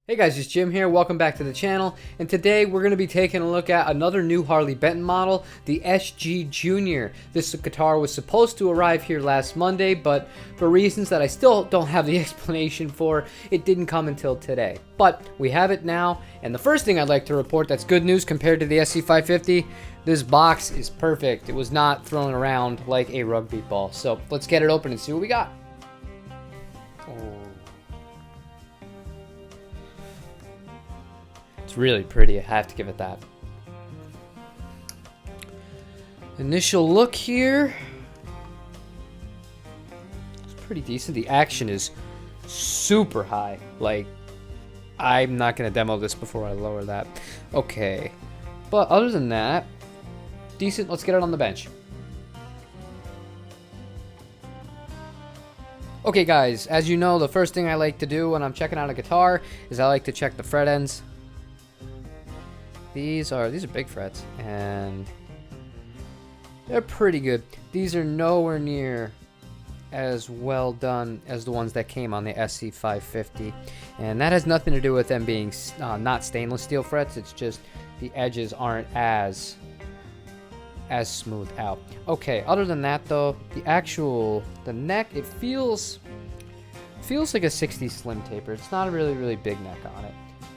Hey guys, it's Jim here. Welcome back to the channel. And today we're going to be taking a look at another new Harley Benton model, the SG Junior. This guitar was supposed to arrive here last Monday, but for reasons that I still don't have the explanation for, it didn't come until today. But we have it now, and the first thing I'd like to report that's good news compared to the SC-550, this box is perfect. It was not thrown around like a rugby ball. So let's get it open and see what we got. It's really pretty, I have to give it that. Initial look here. It's pretty decent. The action is super high. Like, I'm not going to demo this before I lower that. Okay. But other than that, decent. Let's get it on the bench. Okay guys, as you know, the first thing I like to do when I'm checking out a guitar is I like to check the fret ends. These are big frets, and they're pretty good. These are nowhere near as well done as the ones that came on the SC-550, and that has nothing to do with them being not stainless steel frets. It's just the edges aren't as smoothed out. Okay, other than that though, the neck, it feels like a 60 slim taper. It's not a really big neck on it.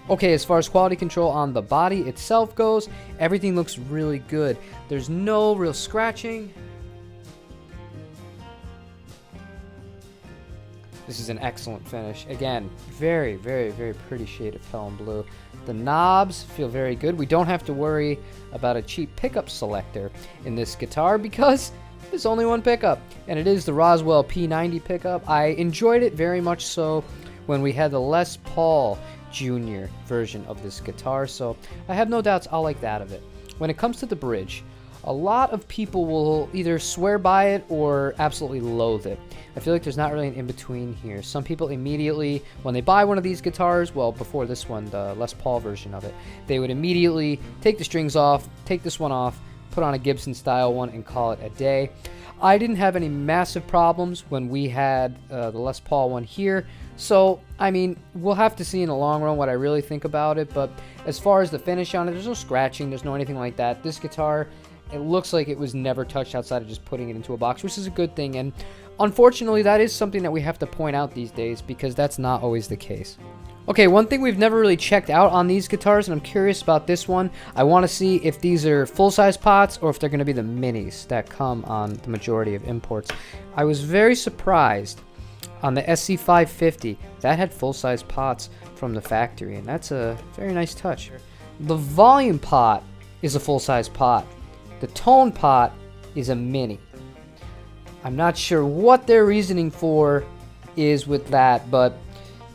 Okay, as far as quality control on the body itself goes, everything looks really good. There's no real scratching. This is an excellent finish. Again, very pretty shade of Pelham blue. The knobs feel very good. We don't have to worry about a cheap pickup selector in this guitar because there's only one pickup, and it is the Roswell P90 pickup. I enjoyed it very much so when we had the Les Paul Junior version of this guitar, so I have no doubts I'll like that of it. When it comes to the bridge, a lot of people will either swear by it or absolutely loathe it. I feel like there's not really an in-between here. Some people immediately, when they buy one of these guitars, well, before this one, the Les Paul version of it, they would immediately take the strings off, take this one off, put on a Gibson style one, and call it a day. I didn't have any massive problems when we had the Les Paul one here. So, I mean, we'll have to see in the long run what I really think about it, but as far as the finish on it, there's no scratching, there's no anything like that. This guitar, it looks like it was never touched outside of just putting it into a box, which is a good thing, and unfortunately, that is something that we have to point out these days because that's not always the case. Okay, one thing we've never really checked out on these guitars, and I'm curious about this one, I want to see if these are full-size pots or if they're going to be the minis that come on the majority of imports. I was very surprised on the SC-550 that had full-size pots from the factory, and that's a very nice touch. The volume pot is a full-size pot. The tone pot is a mini. I'm not sure what their reasoning for is with that, but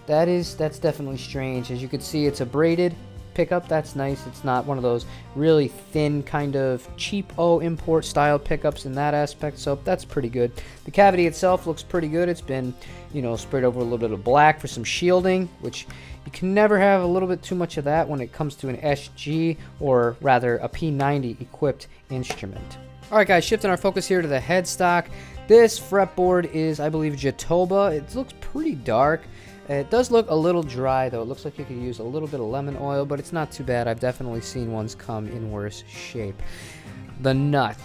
that's definitely strange. As you can see, it's a braided pickup. That's nice. It's not one of those really thin kind of cheapo import style pickups in that aspect, so that's pretty good. The cavity itself looks pretty good. It's been, you know, sprayed over a little bit of black for some shielding, which you can never have a little bit too much of that when it comes to an SG, or rather a P90 equipped instrument. Alright guys, shifting our focus here to the headstock. This fretboard is, I believe, Jatoba. It looks pretty dark. It does look a little dry though. It looks like you could use a little bit of lemon oil, but it's not too bad. I've definitely seen ones come in worse shape. The nut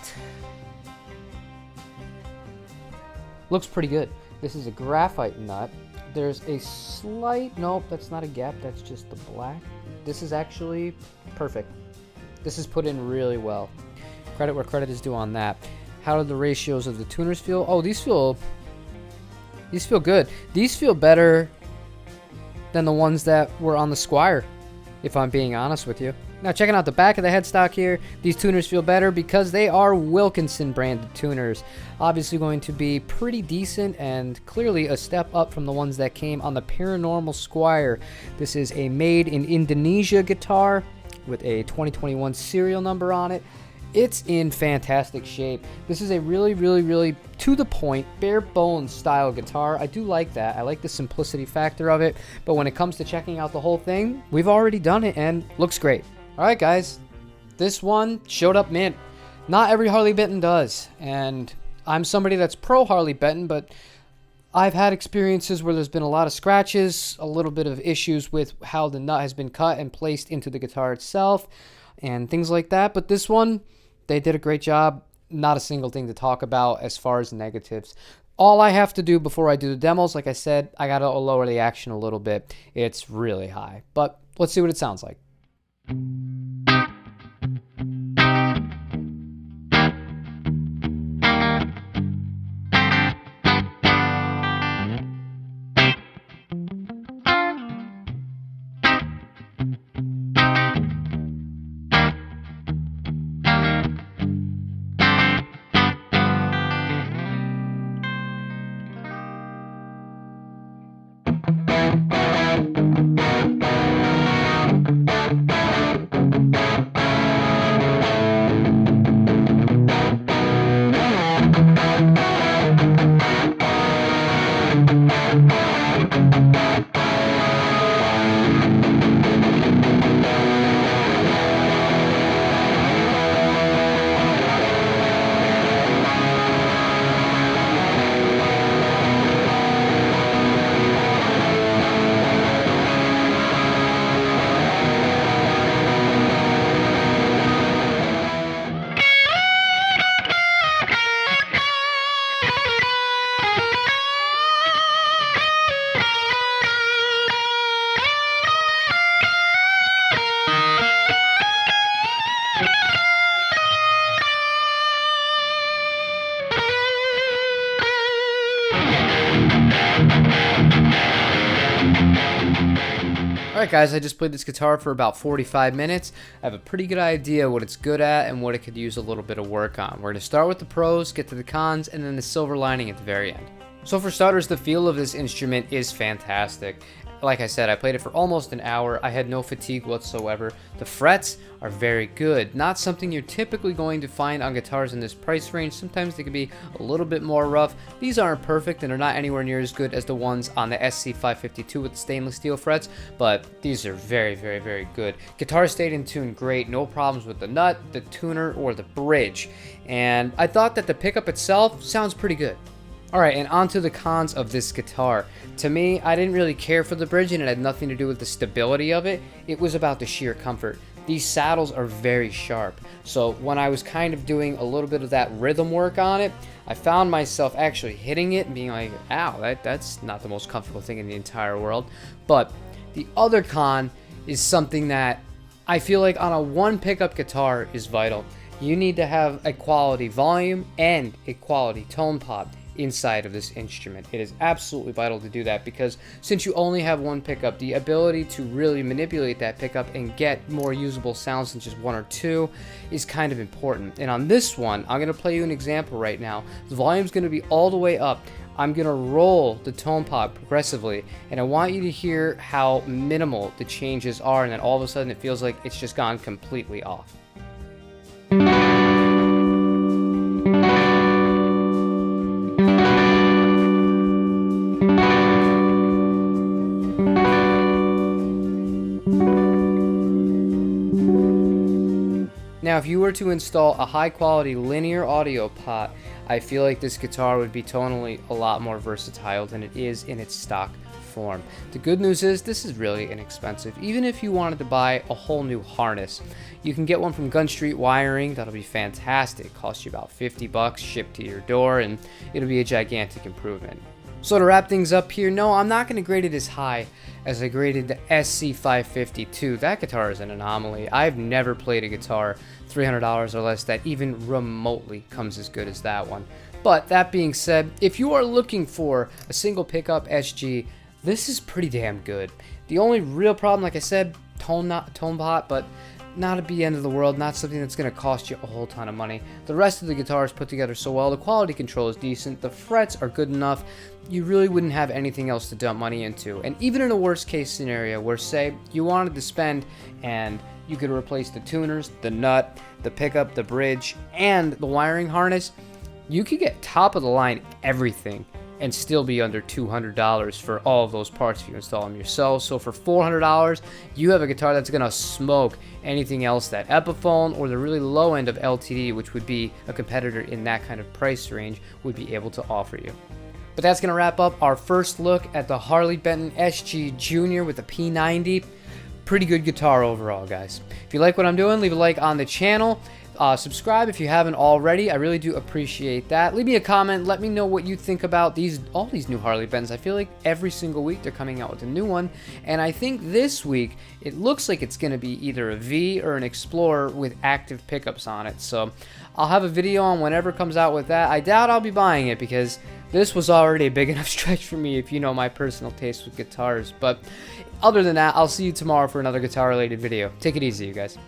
looks pretty good. This is a graphite nut. There's a slight, nope, that's not a gap, that's just the black. This is actually perfect. This is put in really well. Credit where credit is due on that. How do the ratios of the tuners feel? Oh, these feel good. These feel better than the ones that were on the Squire, if I'm being honest with you. Now, checking out the back of the headstock here, these tuners feel better because they are Wilkinson branded tuners. Obviously going to be pretty decent and clearly a step up from the ones that came on the Paranormal Squire. This is a made in Indonesia guitar with a 2021 serial number on it. It's in fantastic shape. This is a really to the point, bare bones style guitar. I do like that. I like the simplicity factor of it, but when it comes to checking out the whole thing, we've already done it and looks great. Alright guys, this one showed up mint. Not every Harley Benton does, and I'm somebody that's pro Harley Benton, but I've had experiences where there's been a lot of scratches, a little bit of issues with how the nut has been cut and placed into the guitar itself, and things like that. But this one, they did a great job. Not a single thing to talk about as far as negatives. All I have to do before I do the demos, like I said, I got to lower the action a little bit. It's really high, but let's see what it sounds like. Alright guys, I just played this guitar for about 45 minutes. I have a pretty good idea what it's good at and what it could use a little bit of work on. We're going to start with the pros, get to the cons, and then the silver lining at the very end. So for starters, the feel of this instrument is fantastic. Like I said, I played it for almost an hour. I had no fatigue whatsoever. The frets are very good. Not something you're typically going to find on guitars in this price range. Sometimes they can be a little bit more rough. These aren't perfect and are not anywhere near as good as the ones on the SC-552 with the stainless steel frets, but these are very, very, very good. Guitar stayed in tune great. No problems with the nut, the tuner, or the bridge. And I thought that the pickup itself sounds pretty good. Alright, and on to the cons of this guitar. To me, I didn't really care for the bridge and it had nothing to do with the stability of it. It was about the sheer comfort. These saddles are very sharp. So when I was kind of doing a little bit of that rhythm work on it, I found myself actually hitting it and being like, ow, that's not the most comfortable thing in the entire world. But the other con is something that I feel like on a one pickup guitar is vital. You need to have a quality volume and a quality tone pot inside of this instrument. It is absolutely vital to do that because since you only have one pickup, the ability to really manipulate that pickup and get more usable sounds than just one or two is kind of important. And on this one, I'm going to play you an example right now. The volume's going to be all the way up. I'm going to roll the tone pot progressively, and I want you to hear how minimal the changes are, and then all of a sudden it feels like it's just gone completely off. Now, if you were to install a high-quality linear audio pot, I feel like this guitar would be tonally a lot more versatile than it is in its stock form. The good news is this is really inexpensive. Even if you wanted to buy a whole new harness, you can get one from Gun Street Wiring. That'll be fantastic. Cost you about 50 bucks, shipped to your door, and it'll be a gigantic improvement. So to wrap things up here, no, I'm not going to grade it as high as I graded the SC-552. That guitar is an anomaly. I've never played a guitar $300 or less that even remotely comes as good as that one. But that being said, if you are looking for a single pickup SG, this is pretty damn good. The only real problem, like I said, tone pot, but not at the end of the world, not something that's going to cost you a whole ton of money. The rest of the guitar is put together so well, the quality control is decent, the frets are good enough, you really wouldn't have anything else to dump money into. And even in a worst case scenario where, say, you wanted to spend and you could replace the tuners, the nut, the pickup, the bridge, and the wiring harness, you could get top of the line everything and still be under $200 for all of those parts if you install them yourself. So for $400, you have a guitar that's gonna smoke anything else that Epiphone or the really low end of LTD, which would be a competitor in that kind of price range, would be able to offer you. But that's going to wrap up our first look at the Harley Benton SG Junior with the P90. Pretty good guitar overall, guys. If you like what I'm doing, leave a like on the channel. Subscribe if you haven't already. I really do appreciate that. Leave me a comment. Let me know what you think about all these new Harley Bentons. I feel like every single week they're coming out with a new one. And I think this week it looks like it's going to be either a V or an Explorer with active pickups on it. So I'll have a video on whenever it comes out with that. I doubt I'll be buying it because this was already a big enough stretch for me if you know my personal taste with guitars. But other than that, I'll see you tomorrow for another guitar related video. Take it easy, you guys.